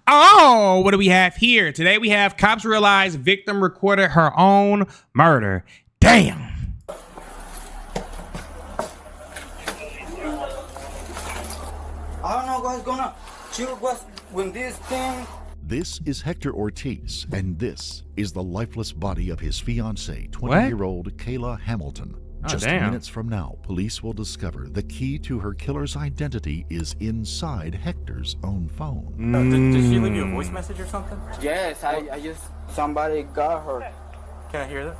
Oh, what do we have here? Today we have cops realize victim recorded her own murder. Damn. I don't know what's going on. She was with this thing. This is Hector Ortiz, and this is the lifeless body of his fiancée, 20-year-old Kayla Hamilton. Just minutes from now, police will discover the key to her killer's identity is inside Hector's own phone. Did she leave you a voice message or something? Yes, I just, somebody got her. Can I hear that?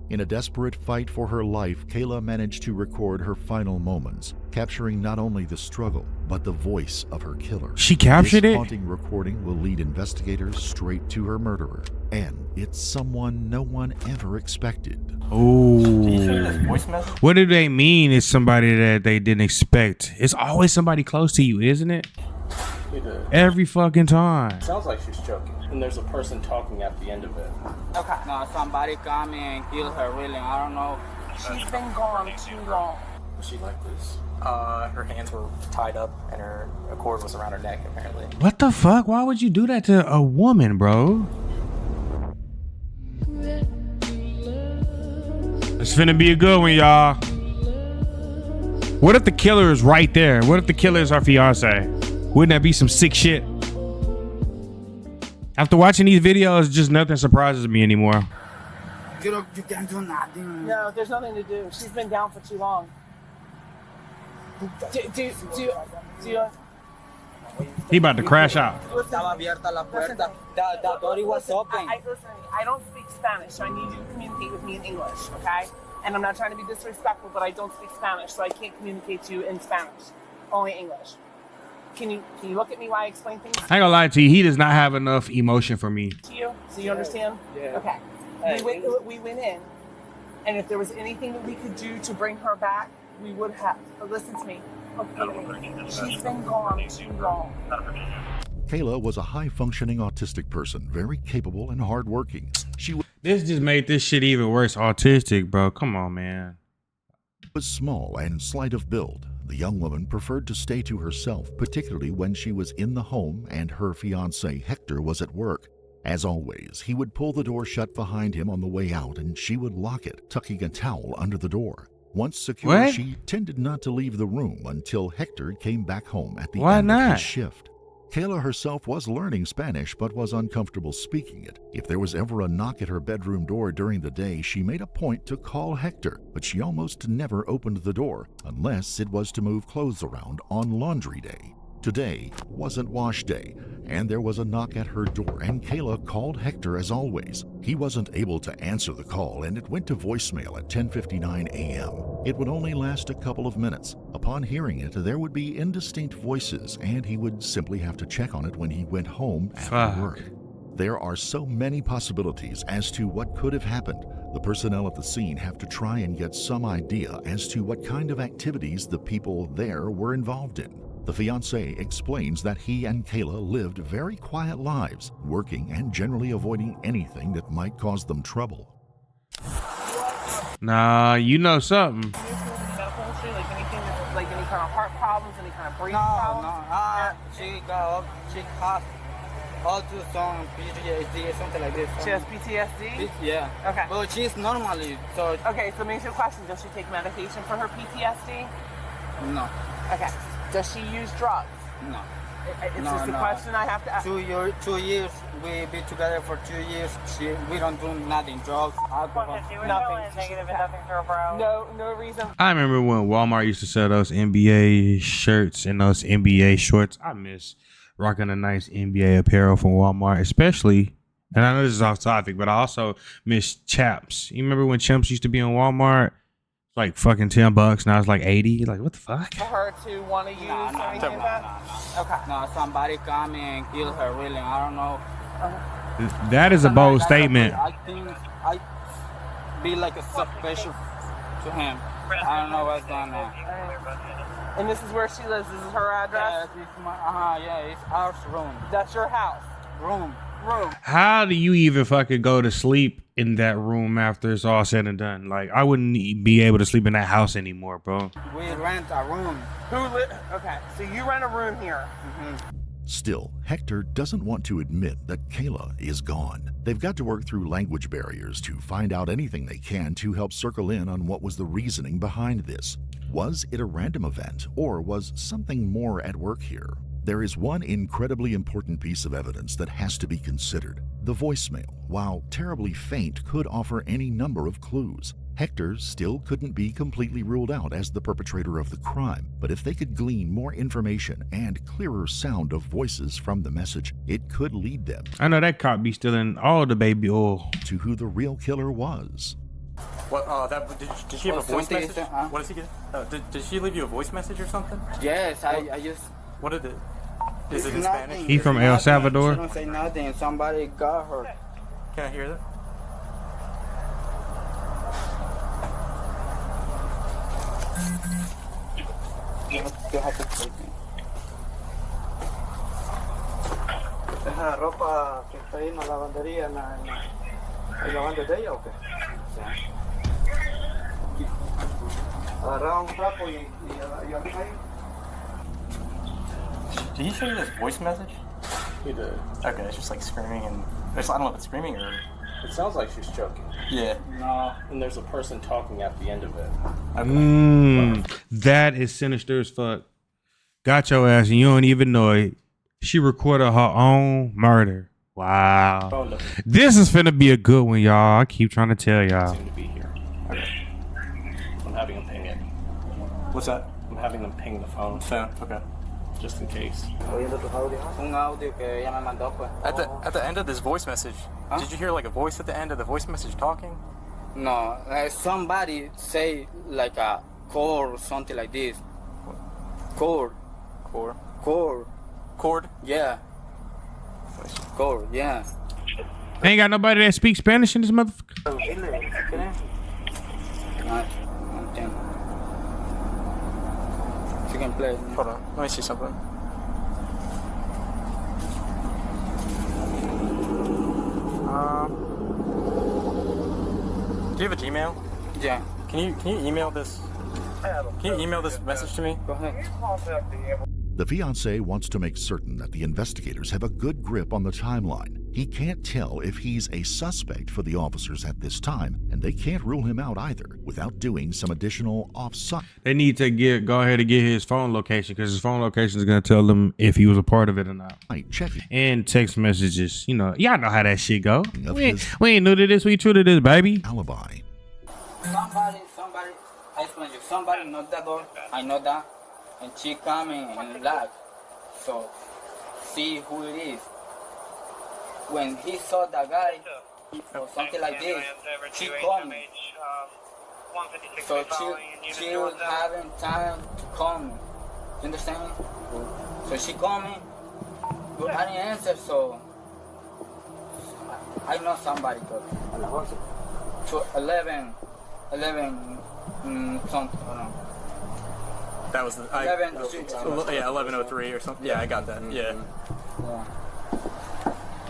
In a desperate fight for her life, Kayla managed to record her final moments, capturing not only the struggle, but the voice of her killer. She captured it? This haunting recording will lead investigators straight to her murderer, and it's someone no one ever expected. Oh, Voice message? what do they mean? It's somebody that they didn't expect. It's always somebody close to you, isn't it? Every fucking time. Sounds like she's choking, and there's a person talking at the end of it. Okay. No, somebody come and kill her, really. I don't know. She's been gone too long. Was she like this? Her hands were tied up, and a cord was around her neck, apparently. What the fuck? Why would you do that to a woman, bro? It's finna be a good one, y'all. What if the killer is right there? What if the killer is our fiance? Wouldn't that be some sick shit? After watching these videos, just nothing surprises me anymore. You can't do nothing. No, there's nothing to do. She's been down for too long. Do you... He about to crash out. Estaba abierta la puerta. The door was open. Listen, I don't speak Spanish, so I need you to communicate with me in English, okay? And I'm not trying to be disrespectful, but I don't speak Spanish, so I can't communicate to you in Spanish. Only English. Can you look at me while I explain things I ain't gonna lie to you, he does not have enough emotion for me. to you? So you understand? Yeah. Okay. We went in, and if there was anything that we could do to bring her back, we would have. But listen to me. She's been gone too long. Kayla was a high-functioning autistic person, very capable and hardworking. She This just made this shit even worse. Autistic, bro. Come on, man. was small and slight of build. The young woman preferred to stay to herself, particularly when she was in the home and her fiancé Hector was at work. As always, he would pull the door shut behind him on the way out, and she would lock it, tucking a towel under the door. Once secure, she tended not to leave the room until Hector came back home at the end of his shift. Kayla herself was learning Spanish but was uncomfortable speaking it. If there was ever a knock at her bedroom door during the day, she made a point to call Hector, but she almost never opened the door unless it was to move clothes around on laundry day. Today wasn't wash day, and there was a knock at her door, and Kayla called Hector as always. He wasn't able to answer the call, and it went to voicemail at 10:59 a.m. It would only last a couple of minutes. Upon hearing it, there would be indistinct voices, and he would simply have to check on it when he went home after work. There are so many possibilities as to what could have happened. The personnel at the scene have to try and get some idea as to what kind of activities the people there were involved in. The fiancé explains that he and Kayla lived very quiet lives, working and generally avoiding anything that might cause them trouble. Nah, you know something. Medical history, like anything, like any kind of heart problems, any kind of breathing No, problems? she has autism, PTSD, something like this. She has PTSD? Yeah. Okay. But she's normally, so Okay, so makes your question, does she take medication for her PTSD? no. Okay. Does she use drugs? No. It's No, just a no. question I have to ask. 2 years, we be together for 2 years. We don't do nothing, drugs, alcohol. Nothing. No reason. I remember when Walmart used to sell those NBA shirts and those NBA shorts. I miss rocking a nice NBA apparel from Walmart, especially, and I know this is off topic, but I also miss chaps. You remember when champs used to be in Walmart? Like fucking $10, now it's like 80. Like, what the fuck? For her to want to use or anything like that? Okay. No, somebody come and kill her, really. I don't know. That is a bold statement. I think I be like a special to him. I don't know what's going on. And this is where she lives. This is her address? Yeah, it's our room. That's your house? Room. How do you even fucking go to sleep in that room after it's all said and done? Like, I wouldn't be able to sleep in that house anymore, bro. We rent a room. Okay, so you rent a room here. Still, Hector doesn't want to admit that Kayla is gone. They've got to work through language barriers to find out anything they can to help circle in on what was the reasoning behind this. Was it a random event, or was something more at work here? There is one incredibly important piece of evidence that has to be considered. The voicemail, while terribly faint, could offer any number of clues. Hector still couldn't be completely ruled out as the perpetrator of the crime, but if they could glean more information and clearer sound of voices from the message, it could lead them. I know that cop be stealing all the baby oil. To who the real killer was. What? Did she have a voice message? What did she get? Did she leave you a voice message or something? Yes, I just. What did it? Is it in Spanish? He from El Salvador? She don't say nothing. Somebody got her. Can I hear that? You have to take me. ¿Esa ropa que está ahí en la lavandería, el lavando de ella o qué? Agarraba un trapo y ahí. Did he show you this voice message? He did. Okay, it's just like screaming and I don't know if it's screaming or. It sounds like she's choking. Yeah. No, and there's a person talking at the end of it. That is sinister as fuck. Got your ass and you don't even know it. She recorded her own murder. Wow. Phone doesn't This is finna be a good one, y'all. I keep trying to tell y'all. seem to be here. Okay. I'm having them ping it. What's that? I'm having them ping the phone, Phone. Okay. just in case. Un audio que ella me mandó, pues. At the end of this voice message, did you hear like a voice at the end of the voice message talking? No, somebody say like a core or something like this. Core. Cord? Yeah. Core, yeah. Ain't got nobody that speaks Spanish in this motherfucker. No entiendo. You can play. Hold on, let me see something. Do you have a Gmail? Yeah. Can you email this? Can you email this message to me? Go ahead. The fiancé wants to make certain that the investigators have a good grip on the timeline. He can't tell if he's a suspect for the officers at this time, and they can't rule him out either without doing some additional off-site They need to go ahead and get his phone location because his phone location is going to tell them if he was a part of it or not. checking And text messages, y'all know how that shit go. of We his ain't new to this. We true to this, baby. alibi. Somebody, I explain you. Somebody knocked the door. I know that. And she coming and lock. So, see who it is. When he saw the guy, or something like this, she called me. So she was having time to call me. You understand? So she called me, but I didn't answer, so I know somebody called. So 11, something, I don't know. That was the 11:03 or something. Yeah, I got that. Yeah.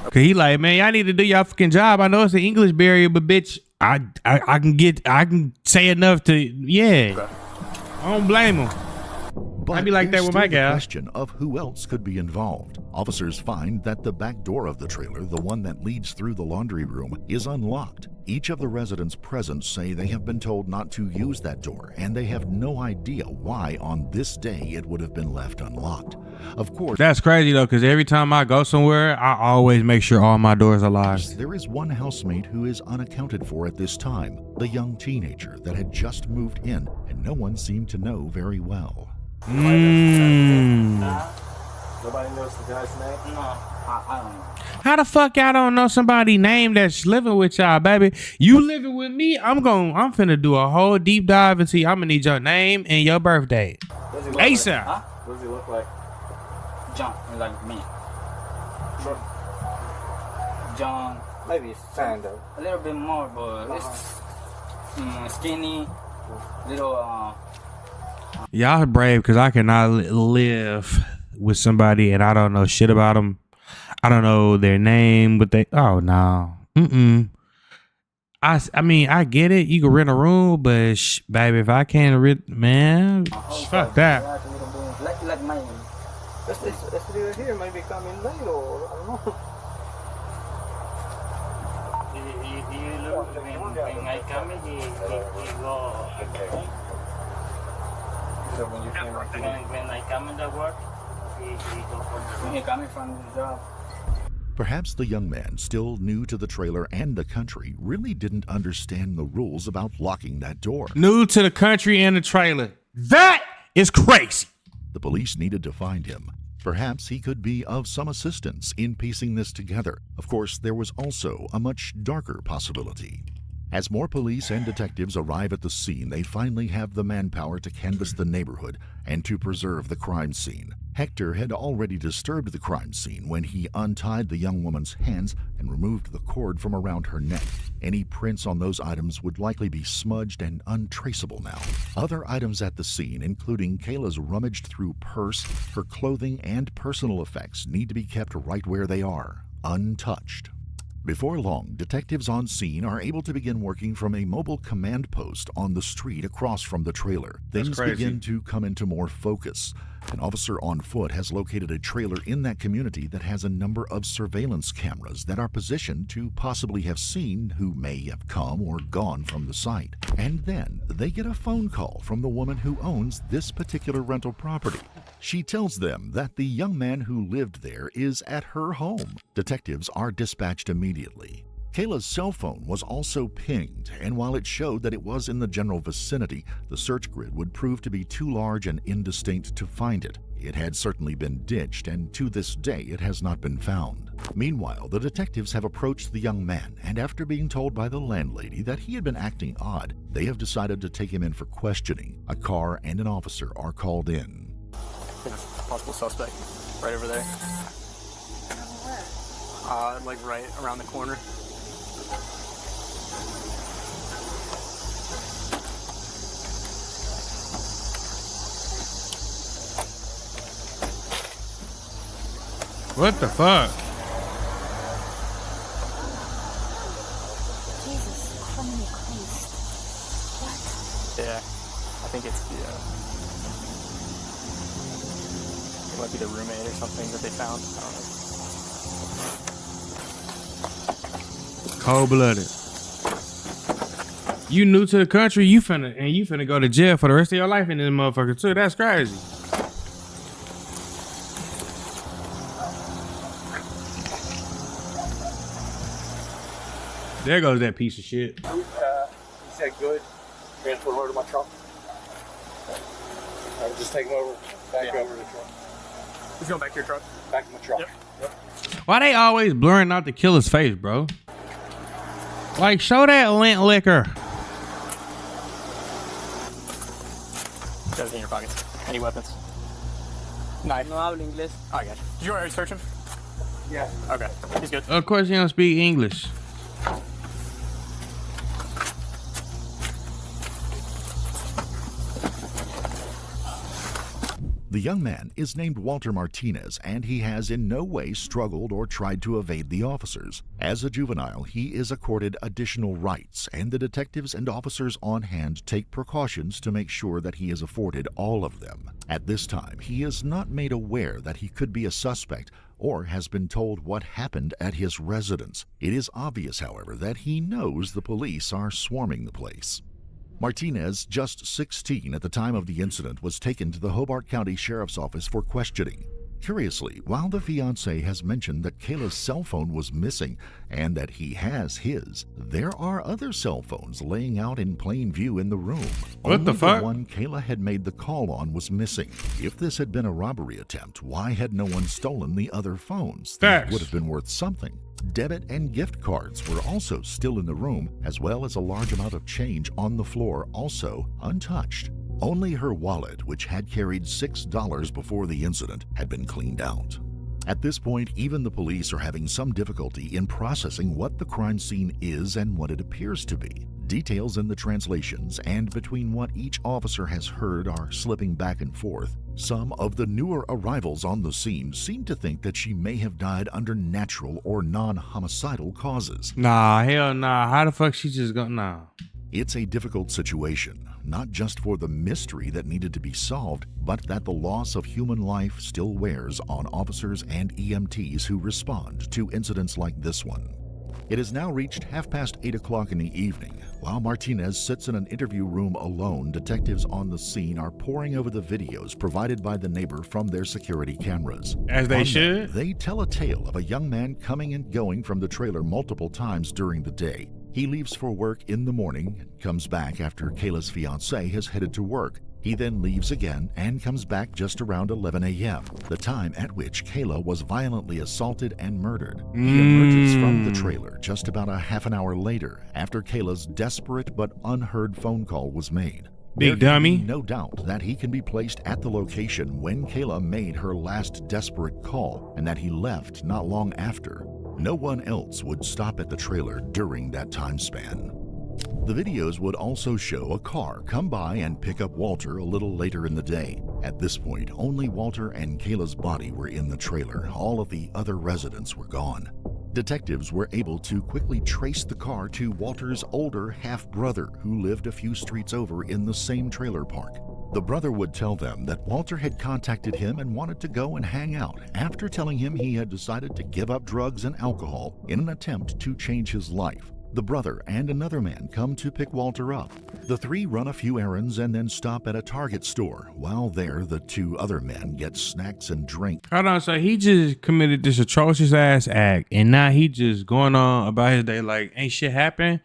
Cause he like, man, y'all need to do y'all fucking job. I know it's an English barrier, but bitch, I can say enough to, yeah. I don't blame him. But I'd be like that there's with my still the gal. question of who else could be involved. Officers find that the back door of the trailer, the one that leads through the laundry room, is unlocked. Each of the residents present say they have been told not to use that door, and they have no idea why on this day it would have been left unlocked. Of course, That's crazy though, because every time I go somewhere, I always make sure all my doors are locked. there is one housemate who is unaccounted for at this time, the young teenager that had just moved in, and no one seemed to know very well. Nobody knows the guy's name? No, I don't know. How the fuck y'all don't know somebody's name that's living with y'all, baby? You living with me? I'm finna do a whole deep dive and see. I'm gonna need your name and your birthday. What does he look ASAP. Huh? like? What does he look like? John, like me. Short. John, Maybe Sando. a little bit more, but it's skinny, little, Y'all brave because I cannot live with somebody and I don't know shit about them. I don't know their name, but oh no. I mean, I get it. You can rent a room, but baby, if I can't rent, man, fuck that. like mine. This video here might be coming late, or I don't know. You look, when I come, he go. So when you came up here, When I come in the work, he go from. When he coming from the job. Perhaps the young man, still new to the trailer and the country, really didn't understand the rules about locking that door. New to the country and the trailer. That is crazy. The police needed to find him. Perhaps he could be of some assistance in piecing this together. Of course, there was also a much darker possibility. As more police and detectives arrive at the scene, they finally have the manpower to canvass the neighborhood and to preserve the crime scene. Hector had already disturbed the crime scene when he untied the young woman's hands and removed the cord from around her neck. Any prints on those items would likely be smudged and untraceable now. Other items at the scene, including Kayla's rummaged through purse, her clothing, and personal effects, need to be kept right where they are, untouched. Before long, detectives on scene are able to begin working from a mobile command post on the street across from the trailer. Things begin to come into more focus. An officer on foot has located a trailer in that community that has a number of surveillance cameras that are positioned to possibly have seen who may have come or gone from the site. And then they get a phone call from the woman who owns this particular rental property. She tells them that the young man who lived there is at her home. Detectives are dispatched immediately. Kayla's cell phone was also pinged, and while it showed that it was in the general vicinity, the search grid would prove to be too large and indistinct to find it. It had certainly been ditched, and to this day it has not been found. Meanwhile, the detectives have approached the young man, and after being told by the landlady that he had been acting odd, they have decided to take him in for questioning. A car and an officer are called in. There's a possible suspect right over there. Like right around the corner. What the fuck? Jesus, criminy Christ. What? Yeah, I think it's it might be the roommate or something that they found. I don't know. Cold-blooded. You new to the country, you finna go to jail for the rest of your life in this motherfucker too. That's crazy. There goes that piece of shit. he said good. Transfer him over to my truck. I would just take him over, back over to the truck. He's going back to your truck. Back to my truck. Yep. Why they always blurring out the killer's face, bro? Like, show that lint liquor. Everything in your pockets. Any weapons? Knife. No hablo inglés. Oh, I got you. Did you already search him? Yeah. Okay. He's good. Of course, you don't speak English. The young man is named Walter Martinez, and he has in no way struggled or tried to evade the officers. As a juvenile, he is accorded additional rights, and the detectives and officers on hand take precautions to make sure that he is afforded all of them. At this time, he is not made aware that he could be a suspect or has been told what happened at his residence. It is obvious, however, that he knows the police are swarming the place. Martinez, just 16 at the time of the incident, was taken to the Hobart County Sheriff's Office for questioning. Curiously, while the fiancé has mentioned that Kayla's cell phone was missing and that he has his, there are other cell phones laying out in plain view in the room. What the fuck? The one Kayla had made the call on was missing. If this had been a robbery attempt, why had no one stolen the other phones? That Facts. would have been worth something. Debit and gift cards were also still in the room, as well as a large amount of change on the floor, also untouched. Only her wallet, which had carried $6 before the incident, had been cleaned out. At this point, even the police are having some difficulty in processing what the crime scene is and what it appears to be. Details in the translations and between what each officer has heard are slipping back and forth. Some of the newer arrivals on the scene seem to think that she may have died under natural or non-homicidal causes. Nah, hell nah. How the fuck she just got nah? It's a difficult situation, not just for the mystery that needed to be solved, but that the loss of human life still wears on officers and EMTs who respond to incidents like this one. It has now reached 8:30 in the evening. While Martinez sits in an interview room alone, detectives on the scene are poring over the videos provided by the neighbor from their security cameras. As they should. They tell a tale of a young man coming and going from the trailer multiple times during the day. He leaves for work in the morning and comes back after Kayla's fiancé has headed to work. He then leaves again and comes back just around 11 a.m., the time at which Kayla was violently assaulted and murdered. He emerges from the trailer just about a half an hour later after Kayla's desperate but unheard phone call was made. Big There can dummy. be no doubt that he can be placed at the location when Kayla made her last desperate call and that he left not long after. No one else would stop at the trailer during that time span. The videos would also show a car come by and pick up Walter a little later in the day. At this point, only Walter and Kayla's body were in the trailer. All of the other residents were gone. Detectives were able to quickly trace the car to Walter's older half-brother, who lived a few streets over in the same trailer park. The brother would tell them that Walter had contacted him and wanted to go and hang out after telling him he had decided to give up drugs and alcohol in an attempt to change his life. The brother and another man come to pick Walter up. The three run a few errands and then stop at a Target store. While there, the two other men get snacks and drink. Hold on, so he just committed this atrocious ass act, and now he just going on about his day like ain't shit happened.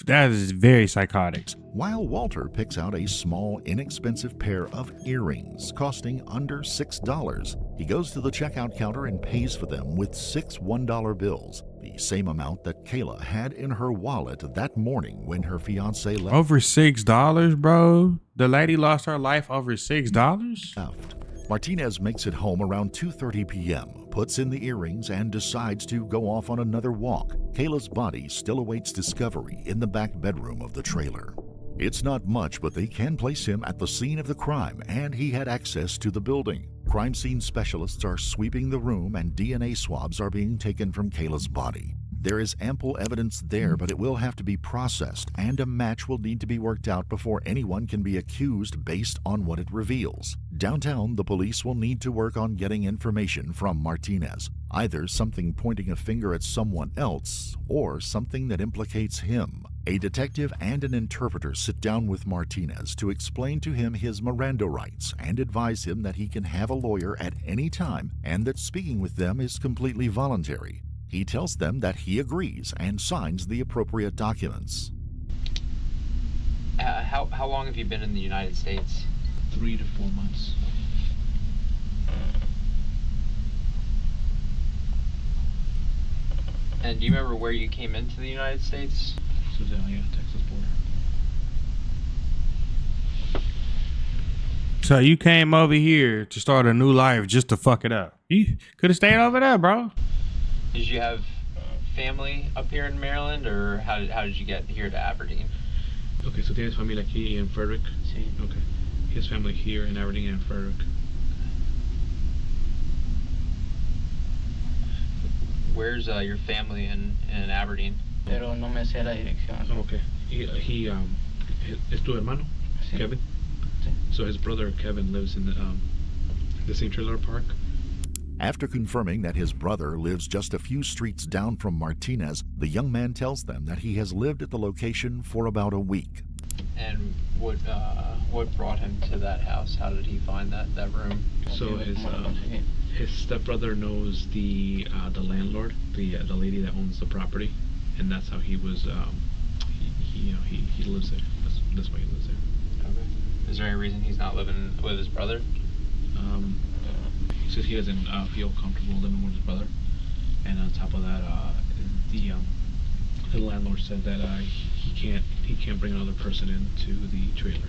That is very psychotic. While Walter picks out a small, inexpensive pair of earrings costing under $6, he goes to the checkout counter and pays for them with 6 $1 bills, the same amount that Kayla had in her wallet that morning when her fiancé left. Over $6, bro. The lady lost her life over $6. Martinez makes it home around 2:30 p.m., puts in the earrings, and decides to go off on another walk. Kayla's body still awaits discovery in the back bedroom of the trailer. It's not much, but they can place him at the scene of the crime, and he had access to the building. Crime scene specialists are sweeping the room, and DNA swabs are being taken from Kayla's body. There is ample evidence there, but it will have to be processed, and a match will need to be worked out before anyone can be accused based on what it reveals. Downtown, the police will need to work on getting information from Martinez, either something pointing a finger at someone else or something that implicates him. A detective and an interpreter sit down with Martinez to explain to him his Miranda rights and advise him that he can have a lawyer at any time and that speaking with them is completely voluntary. He tells them that he agrees and signs the appropriate documents. How long have you been in the United States? 3 to 4 months. And do you remember where you came into the United States? Sedalia, Texas border. So you came over here to start a new life just to fuck it up. You could have stayed over there, bro. Did you have family up here in Maryland, or how did you get here to Aberdeen? Okay, so tienes familia aquí en Frederick? Sí. Okay. He has family here in Aberdeen and Frederick. Where's your family in Aberdeen? Pero no me sé la dirección. Oh, okay. He es tu hermano, Sí. Kevin? Sí. So his brother Kevin lives in the same trailer park. After confirming that his brother lives just a few streets down from Martinez, the young man tells them that he has lived at the location for about a week. And what brought him to that house? How did he find that room? So his stepbrother knows the landlord, the lady that owns the property, and that's how he was. He lives there. That's why he lives there. Okay. Is there any reason he's not living with his brother? He says he doesn't feel comfortable living with his brother, and on top of that, the landlord said that he can't bring another person into the trailer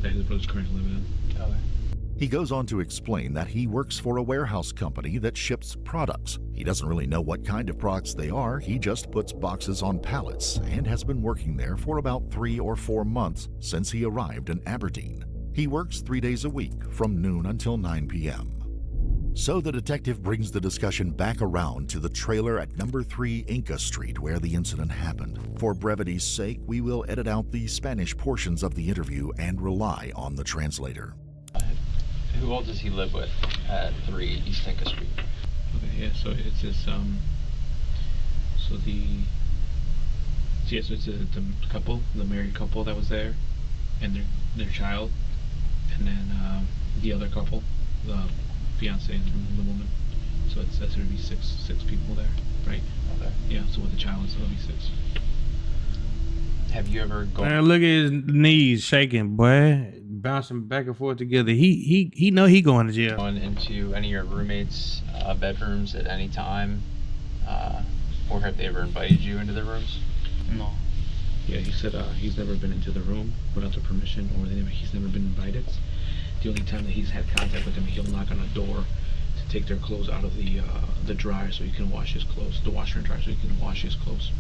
that his brother's currently living in. Okay. He goes on to explain that he works for a warehouse company that ships products. He doesn't really know what kind of products they are, he just puts boxes on pallets and has been working there for about 3 or 4 months since he arrived in Aberdeen. He works 3 days a week from noon until 9 p.m. So the detective brings the discussion back around to the trailer at number 3 Inca Street where the incident happened. For brevity's sake, we will edit out the Spanish portions of the interview and rely on the translator. Who all does he live with at 3 East Inca Street? Okay, yeah, so it's this, so it's the couple, the married couple that was there, and their child, and then the other couple, the fiance and the woman. So that's gonna be six people there, right? Okay. Yeah. So with the child, so it'll be 6. Have you ever gone? Man, look at his knees shaking, boy, bouncing back and forth together. He know he going to jail. Gone into any of your roommates' bedrooms at any time, or have they ever invited you into their rooms? No. Yeah, he said he's never been into the room without their permission, or he's never been invited. The only time that he's had contact with them, he'll knock on a door to take their clothes out of the dryer so he can wash his clothes, the washer and dryer so he can wash his clothes.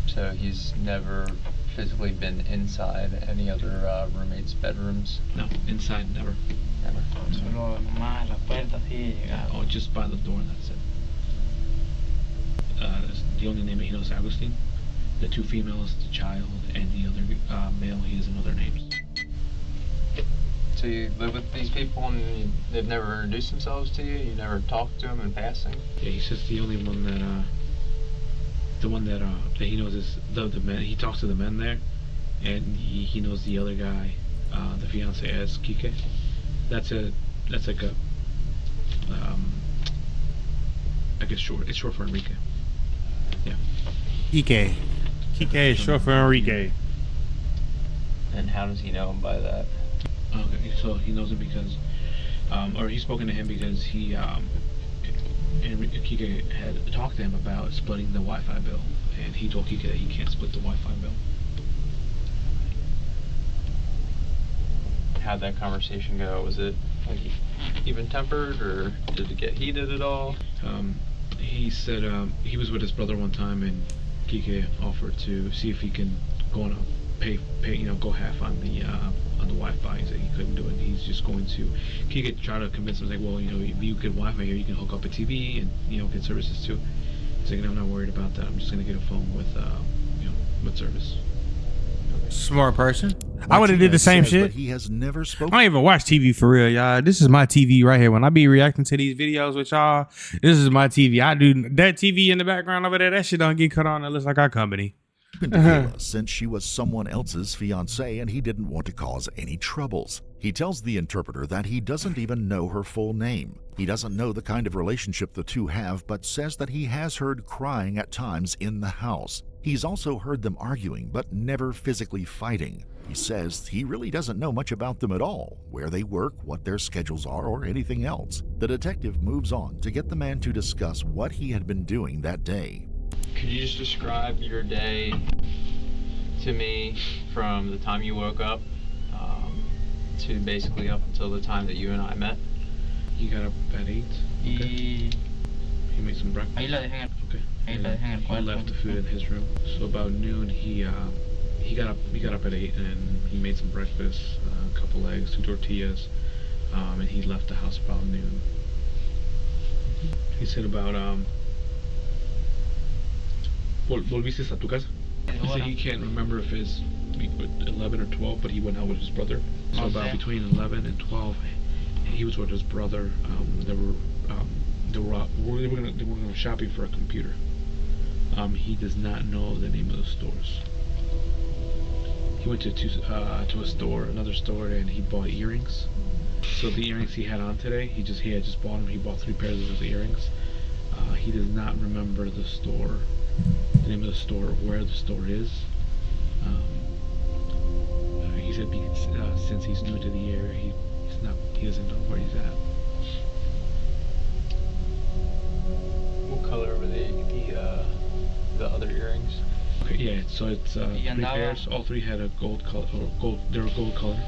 So he's never physically been inside any other roommates' bedrooms? No, inside, never. Never. Solo nomás la puerta así llegado. Oh, just by the door, and that's it. The only name he knows is Agustin. The 2 females, the child, and the other male, he doesn't know their names. So you live with these people and they've never introduced themselves to you? You never talked to them in passing? Yeah, he's just the only one that that he knows is the men. He talks to the men there, and he knows the other guy, the fiance, as Kike. That's like a I guess it's short for Enrique. Yeah. Kike is short for Enrique. And how does he know him by that? Okay, so he knows him because, or he's spoken to him because he, and Kike had talked to him about splitting the Wi-Fi bill, and he told Kike that he can't split the Wi-Fi bill. How'd that conversation go? Was it like even-tempered, or did it get heated at all? He said he was with his brother one time, and Kike offered to see if he can go on a pay, go half on the Wi-Fi. He said he couldn't do it. He's just going to. Kike tried to convince him, like, well, if you get Wi-Fi here, you can hook up a TV and get services too. He's like, I'm not worried about that. I'm just gonna get a phone with with service. Smart person. I would have did the same says shit. that he has never I spoken. don't even watch TV for real, y'all. This is my TV right here. When I be reacting to these videos with y'all, this is my TV. I do that TV in the background over there. That shit don't get cut on. It looks like our company. Since she was someone else's fiancée and he didn't want to cause any troubles. He tells the interpreter that he doesn't even know her full name. He doesn't know the kind of relationship the two have, but says that he has heard crying at times in the house. He's also heard them arguing, but never physically fighting. He says he really doesn't know much about them at all, where they work, what their schedules are, or anything else. The detective moves on to get the man to discuss what he had been doing that day. Could you just describe your day to me from the time you woke up to basically up until the time that you and I met? He got up at 8. Okay. He made some breakfast. Ahí la dejé en el, Okay. ahí la dejé en el He cuarto. left the food in his room. So about noon, he got up at 8 and he made some breakfast, a couple eggs, 2 tortillas, and he left the house about noon. He said about ¿Volviste a tu casa? He said he can't remember if it's 11 or 12, but he went out with his brother. So about between 11 and 12, he was with his brother. They were going shopping for a computer. He does not know the name of the stores. He went to a store, another store, and he bought earrings. So the earrings he had on today, he had just bought them. He bought 3 pairs of those earrings. He does not remember the store, the name of the store, where the store is. He said since he's new to the area, he doesn't know where he's at. What color were the other earrings? Okay, yeah, so it's 3 pairs. All 3 had a gold color, they were gold color.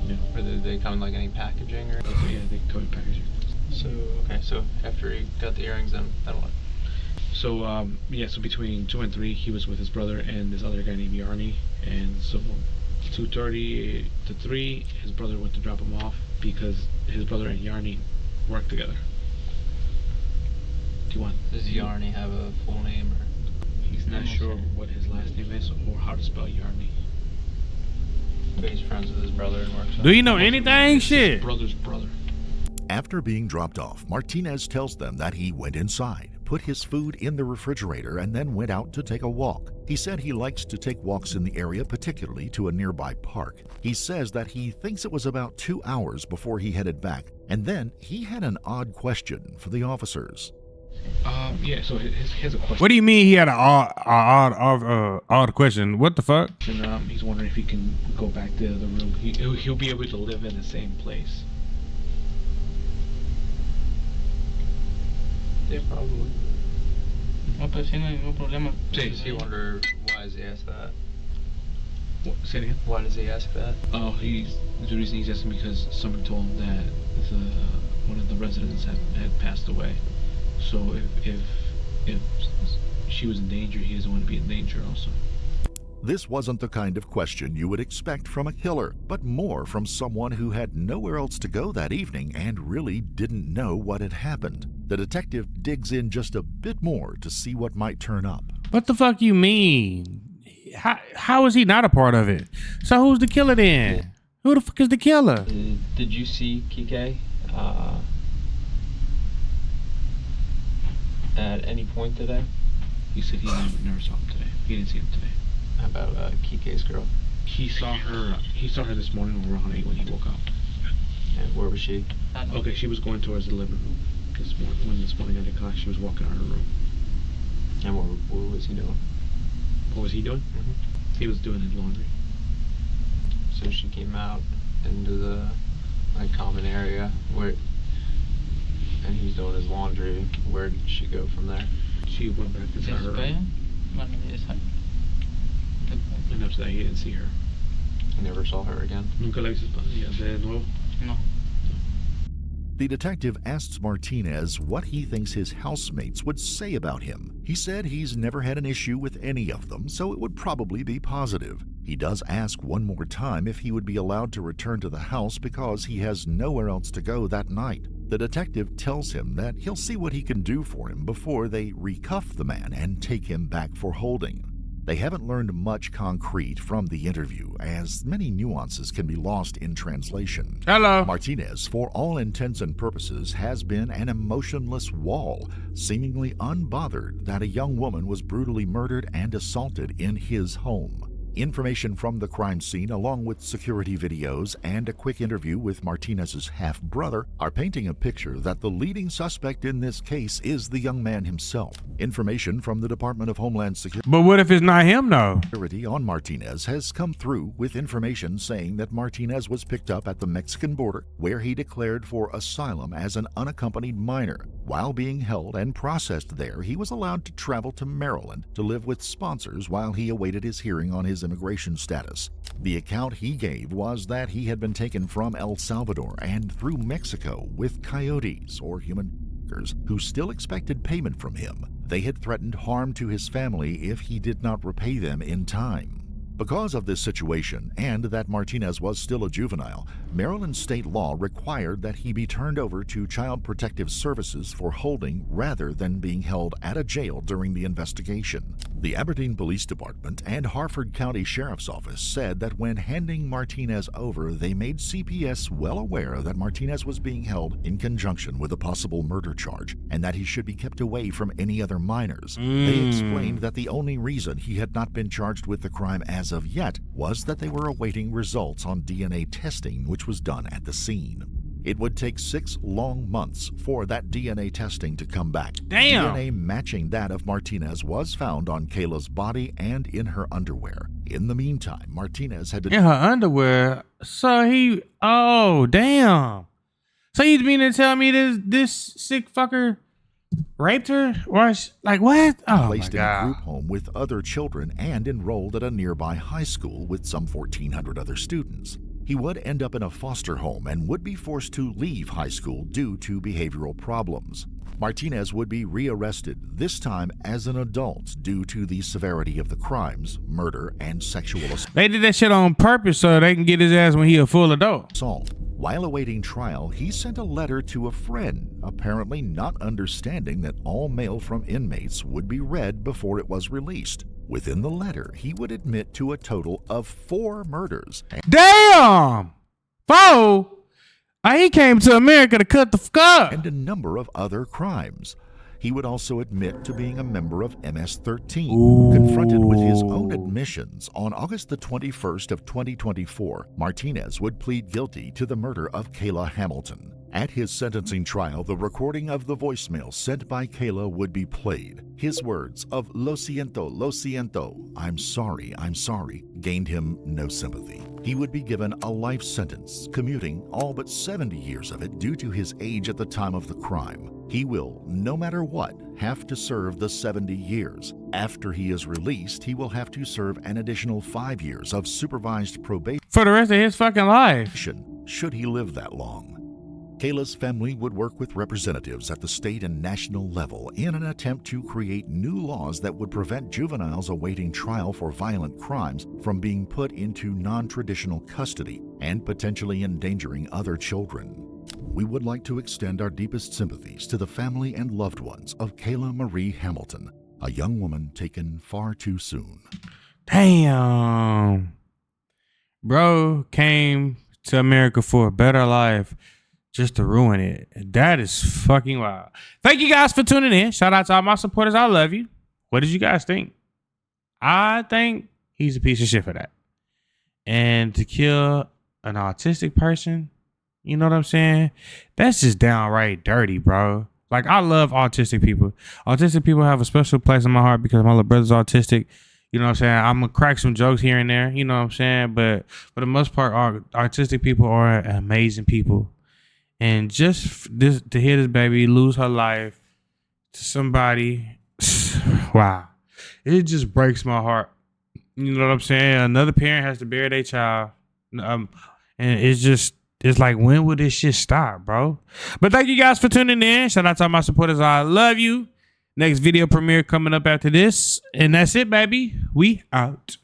Yeah. Or did they come in like any packaging or? Okay, yeah, they come in packaging. So after he got the earrings, then what? So so between 2 and 3, he was with his brother and this other guy named Yarny, and so 2:30 to 3, his brother went to drop him off because his brother and Yarny work together. Do you want? Does Yarny have a full name or? He's not sure what his last name is or how to spell Yarny. But he's friends with his brother and works. Do you know anything? Shit. Brother's brother. After being dropped off, Martinez tells them that he went inside, put his food in the refrigerator, and then went out to take a walk. He said he likes to take walks in the area, particularly to a nearby park. He says that he thinks it was about 2 hours before he headed back, and then he had an odd question for the officers. Yeah, so here's a question. What do you mean he had an odd question? What the fuck? And, he's wondering if he can go back to the room. He'll be able to live in the same place. Yeah, probably. No, pero sí, no hay ningún problema. Does he wonder why does he ask that? What, say it again? Why does he ask that? Oh, the reason he's asking because someone told him that one of the residents had passed away. So if she was in danger, he doesn't want to be in danger also. This wasn't the kind of question you would expect from a killer, but more from someone who had nowhere else to go that evening and really didn't know what had happened. The detective digs in just a bit more to see what might turn up. What the fuck you mean? How is he not a part of it? So who's the killer then? Who the fuck is the killer? Did you see Kike at any point today? He said he never saw him today. He didn't see him today. How about Kike's girl? He saw her this morning around 8 when he woke up. And where was she? Okay, she was going towards the living room this morning at the class. She was walking out of her room. And what was he doing? What was he doing? Mm-hmm. He was doing his laundry. So she came out into the common area and he was doing his laundry. Where did she go from there? She went back inside her room. And after that, he didn't see her. You never saw her again? Nunca la viste de nuevo? No. The detective asks Martinez what he thinks his housemates would say about him. He said he's never had an issue with any of them, so it would probably be positive. He does ask one more time if he would be allowed to return to the house because he has nowhere else to go that night. The detective tells him that he'll see what he can do for him before they recuff the man and take him back for holding. They haven't learned much concrete from the interview, as many nuances can be lost in translation. Hello. Martinez, for all intents and purposes, has been an emotionless wall, seemingly unbothered that a young woman was brutally murdered and assaulted in his home. Information from the crime scene, along with security videos and a quick interview with Martinez's half-brother, are painting a picture that the leading suspect in this case is the young man himself. Information from the Department of Homeland Security But what if it's not him though? on Martinez has come through with information saying that Martinez was picked up at the Mexican border, where he declared for asylum as an unaccompanied minor. While being held and processed there, he was allowed to travel to Maryland to live with sponsors while he awaited his hearing on his immigration status. The account he gave was that he had been taken from El Salvador and through Mexico with coyotes, or human workers, who still expected payment from him. They had threatened harm to his family if he did not repay them in time. Because of this situation, and that Martinez was still a juvenile, Maryland state law required that he be turned over to Child Protective Services for holding rather than being held at a jail during the investigation. The Aberdeen Police Department and Harford County Sheriff's Office said that when handing Martinez over, they made CPS well aware that Martinez was being held in conjunction with a possible murder charge, and that he should be kept away from any other minors. They explained that the only reason he had not been charged with the crime as of yet was that they were awaiting results on DNA testing, which was done at the scene. It would take 6 long months for that DNA testing to come back. Damn. DNA matching that of Martinez was found on Kayla's body and in her underwear. In the meantime, Martinez had been In her underwear. So oh damn. So you mean to tell me this sick fucker raped her? Or like what? Oh placed my in a God. group home with other children and enrolled at a nearby high school with some 1,400 other students. He would end up in a foster home and would be forced to leave high school due to behavioral problems. Martinez would be rearrested, this time as an adult, due to the severity of the crimes, murder, and sexual They did that shit on purpose so they can get his ass when he a full adult. assault. While awaiting trial, he sent a letter to a friend, apparently not understanding that all mail from inmates would be read before it was released. Within the letter, he would admit to a total of 4 murders. Damn! 4? He came to America to cut the fuck up. And a number of other crimes. He would also admit to being a member of MS-13. Ooh. Confronted with his own admissions, on August the 21st of 2024, Martinez would plead guilty to the murder of Kayla Hamilton. At his sentencing trial, the recording of the voicemail sent by Kayla would be played. His words of lo siento, I'm sorry, gained him no sympathy. He would be given a life sentence, commuting all but 70 years of it due to his age at the time of the crime. He will, no matter what, have to serve the 70 years. After he is released, he will have to serve an additional 5 years of supervised probation For the rest of his fucking life. should he live that long. Kayla's family would work with representatives at the state and national level in an attempt to create new laws that would prevent juveniles awaiting trial for violent crimes from being put into non-traditional custody and potentially endangering other children. We would like to extend our deepest sympathies to the family and loved ones of Kayla Marie Hamilton, a young woman taken far too soon. Damn. Bro came to America for a better life just to ruin it. That is fucking wild. Thank you guys for tuning in. Shout out to all my supporters. I love you. What did you guys think? I think he's a piece of shit for that. And to kill an autistic person, you know what I'm saying? That's just downright dirty, bro. Like, I love autistic people. Autistic people have a special place in my heart because my little brother's autistic. You know what I'm saying? I'm going to crack some jokes here and there. You know what I'm saying? But for the most part, autistic people are amazing people. And just this, to hear this baby lose her life to somebody, wow. It just breaks my heart. You know what I'm saying? Another parent has to bury their child. And it's like, when will this shit stop, bro? But thank you guys for tuning in. Shout out to all my supporters. I love you. Next video premiere coming up after this. And that's it, baby. We out.